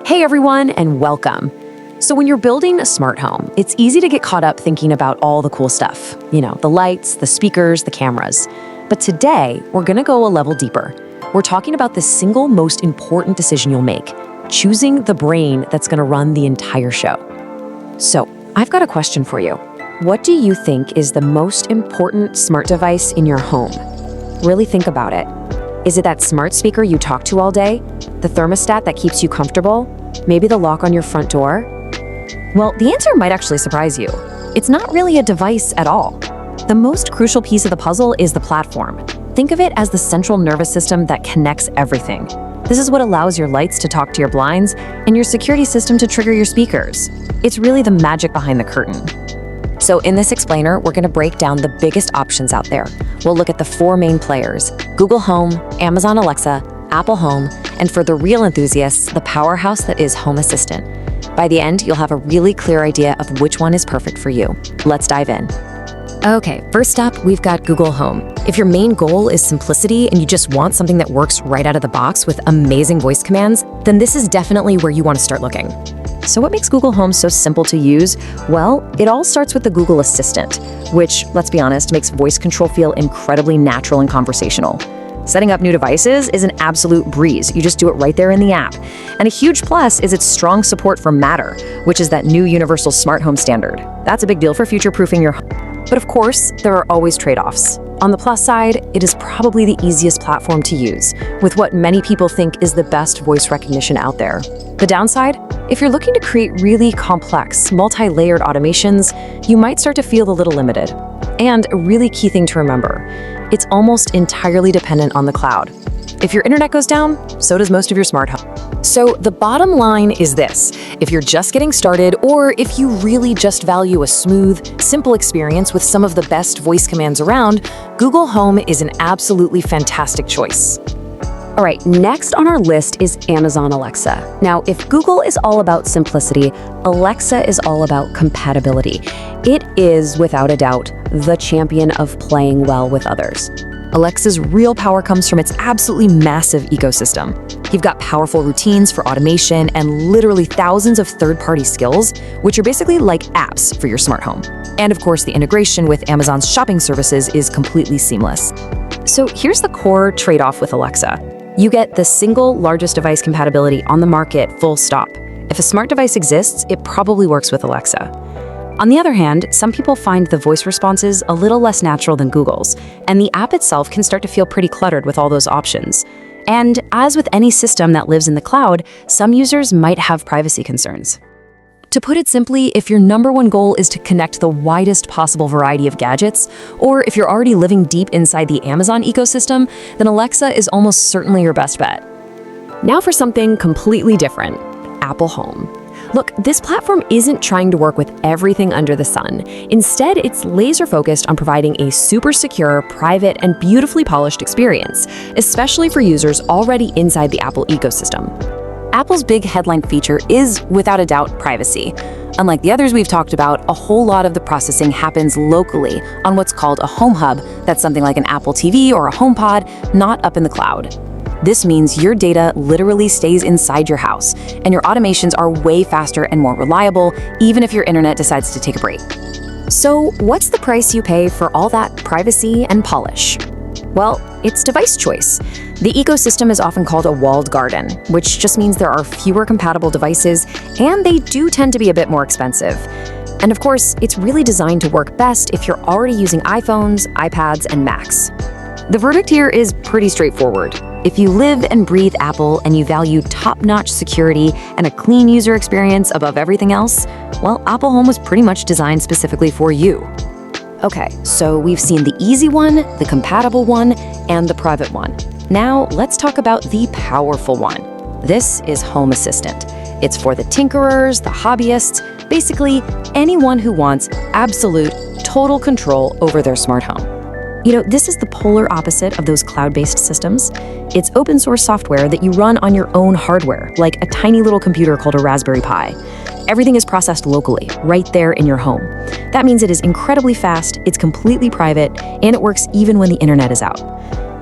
Hey everyone, and welcome. So when you're building a smart home, it's easy to get caught up thinking about all the cool stuff. The lights, the speakers, the cameras. But today, we're gonna go a level deeper. We're talking about the single most important decision you'll make, choosing the brain that's gonna run the entire show. So, I've got a question for you. What do you think is the most important smart device in your home? Really think about it. Is it that smart speaker you talk to all day? The thermostat that keeps you comfortable? Maybe the lock on your front door? Well, the answer might actually surprise you. It's not really a device at all. The most crucial piece of the puzzle is the platform. Think of it as the central nervous system that connects everything. This is what allows your lights to talk to your blinds and your security system to trigger your speakers. It's really the magic behind the curtain. So in this explainer, we're gonna break down the biggest options out there. We'll look at the four main players: Google Home, Amazon Alexa, Apple Home, and for the real enthusiasts, the powerhouse that is Home Assistant. By the end, you'll have a really clear idea of which one is perfect for you. Let's dive in. Okay, first up, we've got Google Home. If your main goal is simplicity and you just want something that works right out of the box with amazing voice commands, then this is definitely where you want to start looking. So what makes Google Home so simple to use? Well, it all starts with the Google Assistant, which, let's be honest, makes voice control feel incredibly natural and conversational. Setting up new devices is an absolute breeze. You just do it right there in the app. And a huge plus is its strong support for Matter, which is that new universal smart home standard. That's a big deal for future-proofing your home. But of course, there are always trade-offs. On the plus side, it is probably the easiest platform to use, with what many people think is the best voice recognition out there. The downside? If you're looking to create really complex, multi-layered automations, you might start to feel a little limited. And a really key thing to remember, it's almost entirely dependent on the cloud. If your internet goes down, so does most of your smart home. So the bottom line is this: if you're just getting started, or if you really just value a smooth, simple experience with some of the best voice commands around, Google Home is an absolutely fantastic choice. All right, next on our list is Amazon Alexa. Now, if Google is all about simplicity, Alexa is all about compatibility. It is, without a doubt, the champion of playing well with others. Alexa's real power comes from its absolutely massive ecosystem. You've got powerful routines for automation and literally thousands of third-party skills, which are basically like apps for your smart home. And of course, the integration with Amazon's shopping services is completely seamless. So here's the core trade-off with Alexa. You get the single largest device compatibility on the market, full stop. If a smart device exists, it probably works with Alexa. On the other hand, some people find the voice responses a little less natural than Google's, and the app itself can start to feel pretty cluttered with all those options. And as with any system that lives in the cloud, some users might have privacy concerns. To put it simply, if your number one goal is to connect the widest possible variety of gadgets, or if you're already living deep inside the Amazon ecosystem, then Alexa is almost certainly your best bet. Now for something completely different: Apple Home. Look, this platform isn't trying to work with everything under the sun. Instead, it's laser-focused on providing a super secure, private, and beautifully polished experience, especially for users already inside the Apple ecosystem. Apple's big headline feature is, without a doubt, privacy. Unlike the others we've talked about, a whole lot of the processing happens locally on what's called a home hub. That's something like an Apple TV or a HomePod, not up in the cloud. This means your data literally stays inside your house, and your automations are way faster and more reliable, even if your internet decides to take a break. So, what's the price you pay for all that privacy and polish? Well, it's device choice. The ecosystem is often called a walled garden, which just means there are fewer compatible devices, and they do tend to be a bit more expensive. And of course, it's really designed to work best if you're already using iPhones, iPads, and Macs. The verdict here is pretty straightforward. If you live and breathe Apple and you value top-notch security and a clean user experience above everything else, well, Apple Home was pretty much designed specifically for you. Okay, so we've seen the easy one, the compatible one, and the private one. Now, let's talk about the powerful one. This is Home Assistant. It's for the tinkerers, the hobbyists, basically anyone who wants absolute, total control over their smart home. This is the polar opposite of those cloud-based systems. It's open source software that you run on your own hardware, like a tiny little computer called a Raspberry Pi. Everything is processed locally, right there in your home. That means it is incredibly fast, it's completely private, and it works even when the internet is out.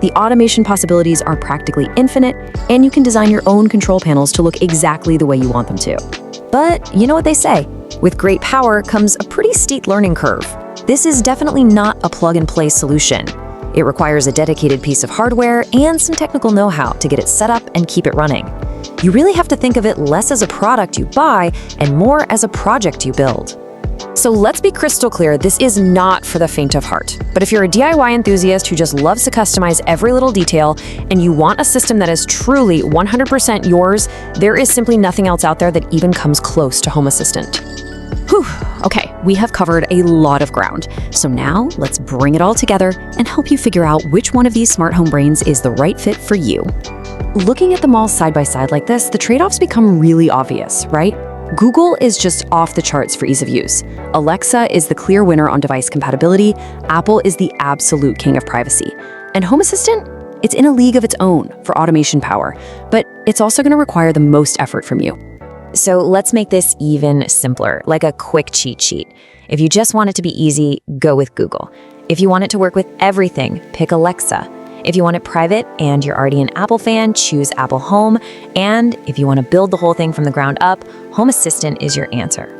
The automation possibilities are practically infinite, and you can design your own control panels to look exactly the way you want them to. But you know what they say, with great power comes a pretty steep learning curve. This is definitely not a plug-and-play solution. It requires a dedicated piece of hardware and some technical know-how to get it set up and keep it running. You really have to think of it less as a product you buy and more as a project you build. So let's be crystal clear, this is not for the faint of heart. But if you're a DIY enthusiast who just loves to customize every little detail and you want a system that is truly 100% yours, there is simply nothing else out there that even comes close to Home Assistant. Whew, okay, we have covered a lot of ground. So now let's bring it all together and help you figure out which one of these smart home brains is the right fit for you. Looking at them all side by side like this, the trade-offs become really obvious, right? Google is just off the charts for ease of use. Alexa is the clear winner on device compatibility. Apple is the absolute king of privacy. And Home Assistant? It's in a league of its own for automation power, but it's also going to require the most effort from you. So let's make this even simpler, like a quick cheat sheet. If you just want it to be easy, go with Google. If you want it to work with everything, pick Alexa. If you want it private and you're already an Apple fan, choose Apple Home. And if you want to build the whole thing from the ground up, Home Assistant is your answer.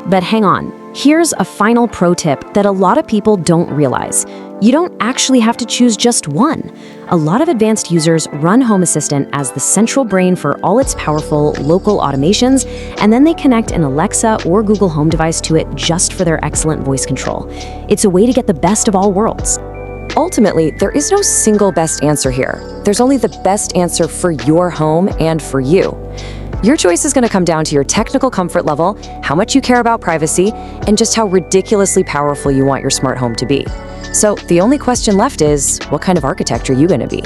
But hang on, here's a final pro tip that a lot of people don't realize. You don't actually have to choose just one. A lot of advanced users run Home Assistant as the central brain for all its powerful local automations, and then they connect an Alexa or Google Home device to it just for their excellent voice control. It's a way to get the best of all worlds. Ultimately, there is no single best answer here. There's only the best answer for your home and for you. Your choice is going to come down to your technical comfort level, how much you care about privacy, and just how ridiculously powerful you want your smart home to be. So the only question left is, what kind of architect are you going to be?